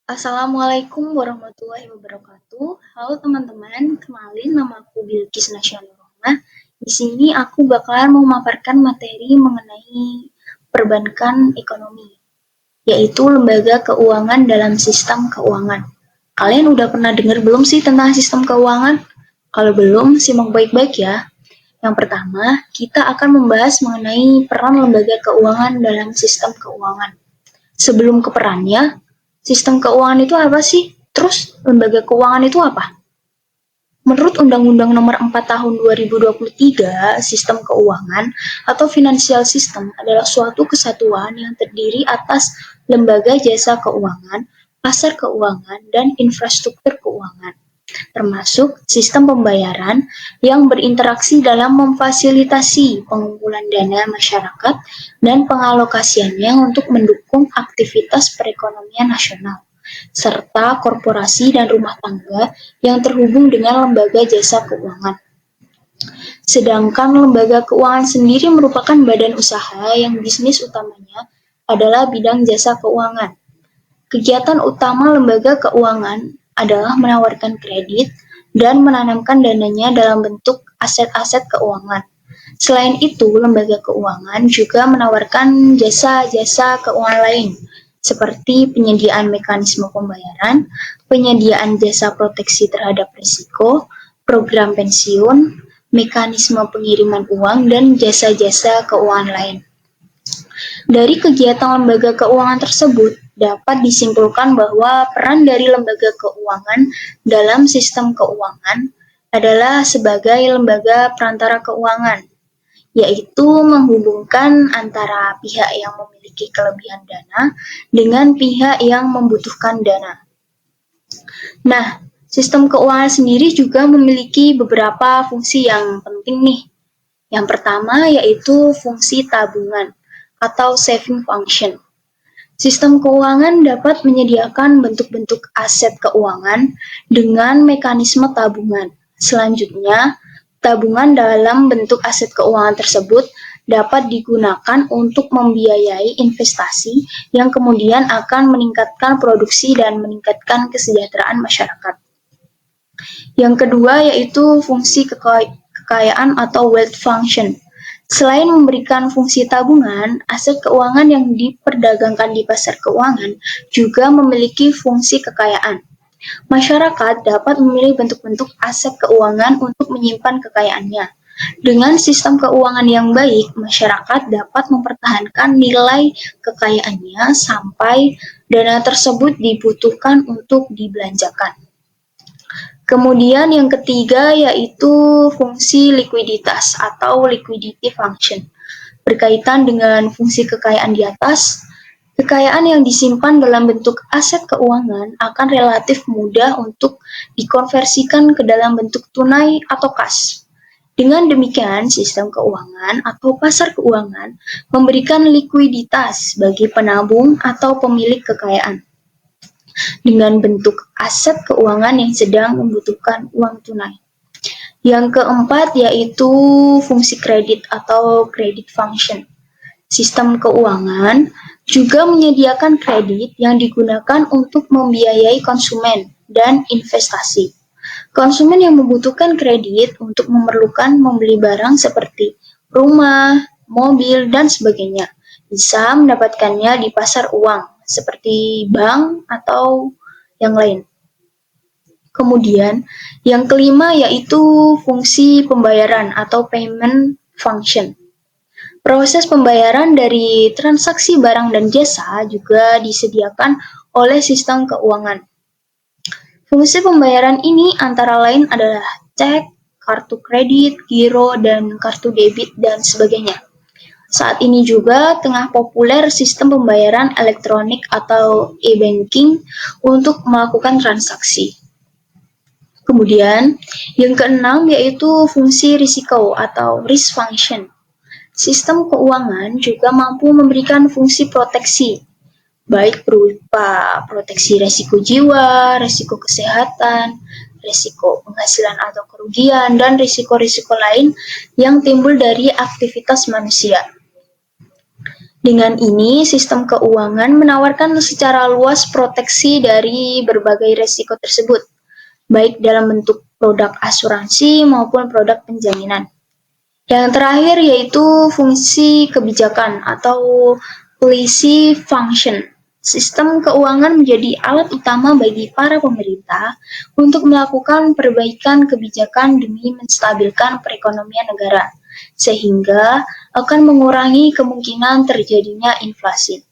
Assalamualaikum warahmatullahi wabarakatuh. Halo teman-teman, kenalin nama aku Bilqis Nasyanurohmah. Di sini aku bakalan memaparkan materi mengenai perbankan ekonomi, yaitu lembaga keuangan dalam sistem keuangan. Kalian udah pernah dengar belum sih tentang sistem keuangan? Kalau belum, simak baik-baik ya. Yang pertama, kita akan membahas mengenai peran lembaga keuangan dalam sistem keuangan. Sebelum ke perannya, sistem keuangan itu apa sih? Terus lembaga keuangan itu apa? Menurut Undang-Undang Nomor 4 Tahun 2023, sistem keuangan atau financial system adalah suatu kesatuan yang terdiri atas lembaga jasa keuangan, pasar keuangan, dan infrastruktur keuangan, termasuk sistem pembayaran yang berinteraksi dalam memfasilitasi pengumpulan dana masyarakat dan pengalokasiannya untuk mendukung aktivitas perekonomian nasional, serta korporasi dan rumah tangga yang terhubung dengan lembaga jasa keuangan. Sedangkan lembaga keuangan sendiri merupakan badan usaha yang bisnis utamanya adalah bidang jasa keuangan. Kegiatan utama lembaga keuangan adalah menawarkan kredit dan menanamkan dananya dalam bentuk aset-aset keuangan. Selain itu, lembaga keuangan juga menawarkan jasa-jasa keuangan lain, seperti penyediaan mekanisme pembayaran, penyediaan jasa proteksi terhadap risiko, program pensiun, mekanisme pengiriman uang, dan jasa-jasa keuangan lain. Dari kegiatan lembaga keuangan tersebut, dapat disimpulkan bahwa peran dari lembaga keuangan dalam sistem keuangan adalah sebagai lembaga perantara keuangan, yaitu menghubungkan antara pihak yang memiliki kelebihan dana dengan pihak yang membutuhkan dana. Nah, sistem keuangan sendiri juga memiliki beberapa fungsi yang penting nih. Yang pertama yaitu fungsi tabungan atau saving function. Sistem keuangan dapat menyediakan bentuk-bentuk aset keuangan dengan mekanisme tabungan. Selanjutnya, tabungan dalam bentuk aset keuangan tersebut dapat digunakan untuk membiayai investasi yang kemudian akan meningkatkan produksi dan meningkatkan kesejahteraan masyarakat. Yang kedua yaitu fungsi kekayaan atau wealth function. Selain memberikan fungsi tabungan, aset keuangan yang diperdagangkan di pasar keuangan juga memiliki fungsi kekayaan. Masyarakat dapat memilih bentuk-bentuk aset keuangan untuk menyimpan kekayaannya. Dengan sistem keuangan yang baik, masyarakat dapat mempertahankan nilai kekayaannya sampai dana tersebut dibutuhkan untuk dibelanjakan. Kemudian yang ketiga yaitu fungsi likuiditas atau liquidity function. Berkaitan dengan fungsi kekayaan di atas, kekayaan yang disimpan dalam bentuk aset keuangan akan relatif mudah untuk dikonversikan ke dalam bentuk tunai atau kas. Dengan demikian, sistem keuangan atau pasar keuangan memberikan likuiditas bagi penabung atau pemilik kekayaan dengan bentuk aset keuangan yang sedang membutuhkan uang tunai. Yang keempat yaitu fungsi kredit atau credit function. Sistem keuangan juga menyediakan kredit yang digunakan untuk membiayai konsumen dan investasi. Konsumen yang membutuhkan kredit untuk memerlukan membeli barang seperti rumah, mobil, dan sebagainya bisa mendapatkannya di pasar uang seperti bank atau yang lain. Kemudian, yang kelima yaitu fungsi pembayaran atau payment function. Proses pembayaran dari transaksi barang dan jasa juga disediakan oleh sistem keuangan. Fungsi pembayaran ini antara lain adalah cek, kartu kredit, giro, dan kartu debit, dan sebagainya. Saat ini juga tengah populer sistem pembayaran elektronik atau e-banking untuk melakukan transaksi. Kemudian, yang keenam yaitu fungsi risiko atau risk function. Sistem keuangan juga mampu memberikan fungsi proteksi, baik berupa proteksi risiko jiwa, risiko kesehatan, risiko penghasilan atau kerugian, dan risiko-risiko lain yang timbul dari aktivitas manusia. Dengan ini, sistem keuangan menawarkan secara luas proteksi dari berbagai resiko tersebut, baik dalam bentuk produk asuransi maupun produk penjaminan. Yang terakhir yaitu fungsi kebijakan atau policy function. Sistem keuangan menjadi alat utama bagi para pemerintah untuk melakukan perbaikan kebijakan demi menstabilkan perekonomian negara, sehingga akan mengurangi kemungkinan terjadinya inflasi.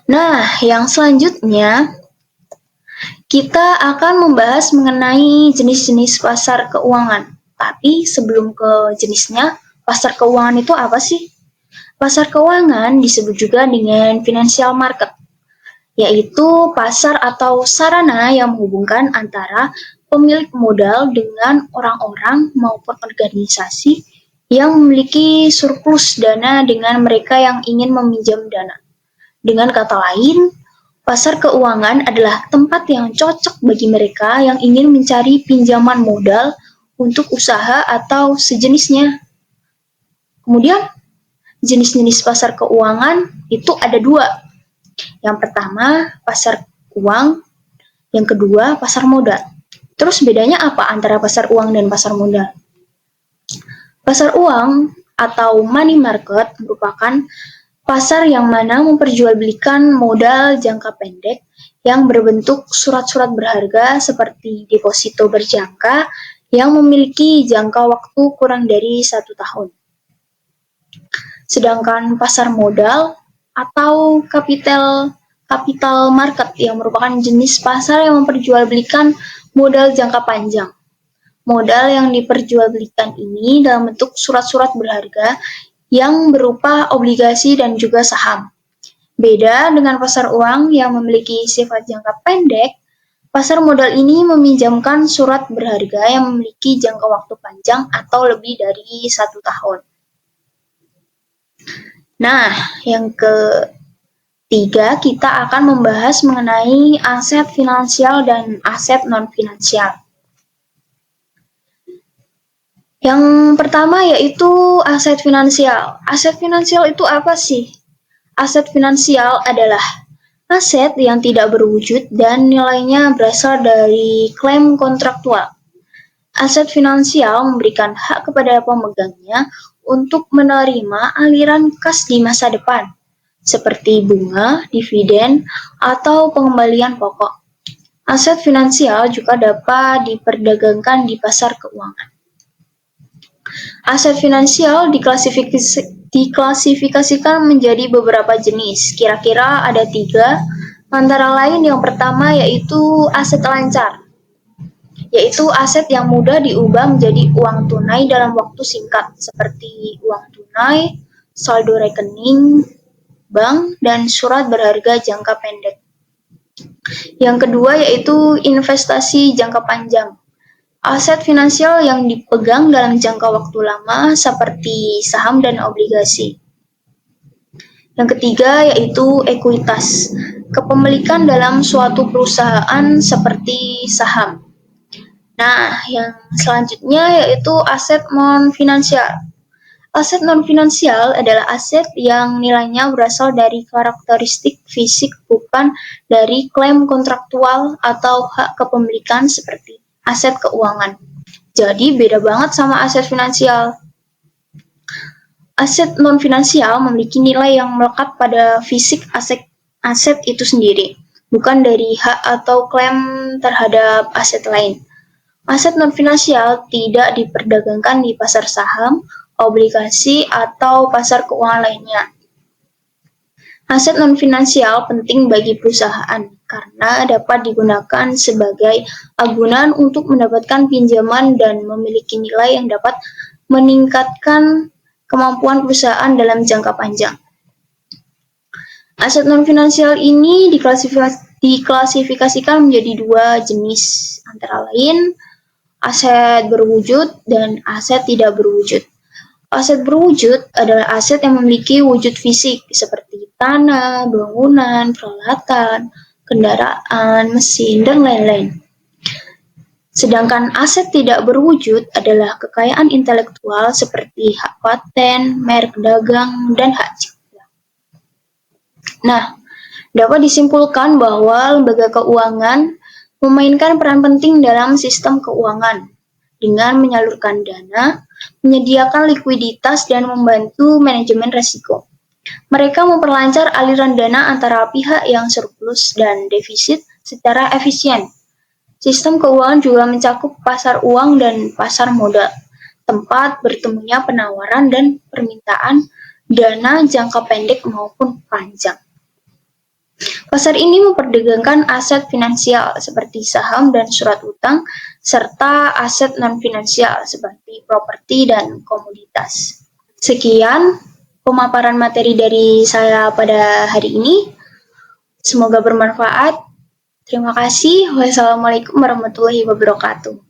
Nah, yang selanjutnya kita akan membahas mengenai jenis-jenis pasar keuangan. Tapi sebelum ke jenisnya, pasar keuangan itu apa sih? Pasar keuangan disebut juga dengan financial market, yaitu pasar atau sarana yang menghubungkan antara pemilik modal dengan orang-orang maupun organisasi yang memiliki surplus dana dengan mereka yang ingin meminjam dana. Dengan kata lain, pasar keuangan adalah tempat yang cocok bagi mereka yang ingin mencari pinjaman modal untuk usaha atau sejenisnya. Kemudian, jenis-jenis pasar keuangan itu ada dua. Yang pertama, pasar uang. Yang kedua, pasar modal. Terus bedanya apa antara pasar uang dan pasar modal? Pasar uang atau money market merupakan pasar yang mana memperjualbelikan modal jangka pendek yang berbentuk surat-surat berharga seperti deposito berjangka yang memiliki jangka waktu kurang dari 1 tahun. Sedangkan pasar modal atau capital market yang merupakan jenis pasar yang memperjualbelikan modal jangka panjang. Modal yang diperjualbelikan ini dalam bentuk surat-surat berharga yang berupa obligasi dan juga saham. Beda dengan pasar uang yang memiliki sifat jangka pendek, pasar modal ini meminjamkan surat berharga yang memiliki jangka waktu panjang atau lebih dari 1 tahun. Nah, yang ketiga kita akan membahas mengenai aset finansial dan aset non-finansial. Yang pertama yaitu aset finansial. Aset finansial itu apa sih? Aset finansial adalah aset yang tidak berwujud dan nilainya berasal dari klaim kontraktual. Aset finansial memberikan hak kepada pemegangnya untuk menerima aliran kas di masa depan, seperti bunga, dividen, atau pengembalian pokok. Aset finansial juga dapat diperdagangkan di pasar keuangan. Aset finansial diklasifikasikan menjadi beberapa jenis, kira-kira ada 3, antara lain yang pertama yaitu aset lancar, yaitu aset yang mudah diubah menjadi uang tunai dalam waktu singkat, seperti uang tunai, saldo rekening, bank, dan surat berharga jangka pendek. Yang kedua yaitu investasi jangka panjang. Aset finansial yang dipegang dalam jangka waktu lama seperti saham dan obligasi. Yang ketiga yaitu ekuitas, kepemilikan dalam suatu perusahaan seperti saham. Nah, yang selanjutnya yaitu aset non-finansial. Aset non-finansial adalah aset yang nilainya berasal dari karakteristik fisik bukan dari klaim kontraktual atau hak kepemilikan seperti aset keuangan. Jadi beda banget sama aset finansial. Aset non-finansial memiliki nilai yang melekat pada fisik aset itu sendiri, bukan dari hak atau klaim terhadap aset lain. Aset non-finansial tidak diperdagangkan di pasar saham, obligasi, atau pasar keuangan lainnya. Aset non-finansial penting bagi perusahaan karena dapat digunakan sebagai agunan untuk mendapatkan pinjaman dan memiliki nilai yang dapat meningkatkan kemampuan perusahaan dalam jangka panjang. Aset non-finansial ini diklasifikasikan menjadi 2 jenis, antara lain aset berwujud dan aset tidak berwujud. Aset berwujud adalah aset yang memiliki wujud fisik seperti tanah, bangunan, peralatan, kendaraan, mesin, dan lain-lain. Sedangkan aset tidak berwujud adalah kekayaan intelektual seperti hak paten, merek dagang, dan hak cipta. Nah, dapat disimpulkan bahwa lembaga keuangan memainkan peran penting dalam sistem keuangan dengan menyalurkan dana, menyediakan likuiditas, dan membantu manajemen risiko. Mereka memperlancar aliran dana antara pihak yang surplus dan defisit secara efisien. Sistem keuangan juga mencakup pasar uang dan pasar modal, tempat bertemunya penawaran dan permintaan dana jangka pendek maupun panjang. Pasar ini memperdagangkan aset finansial seperti saham dan surat utang, serta aset non-finansial seperti properti dan komoditas. Sekian pemaparan materi dari saya pada hari ini. Semoga bermanfaat. Terima kasih. Wassalamualaikum warahmatullahi wabarakatuh.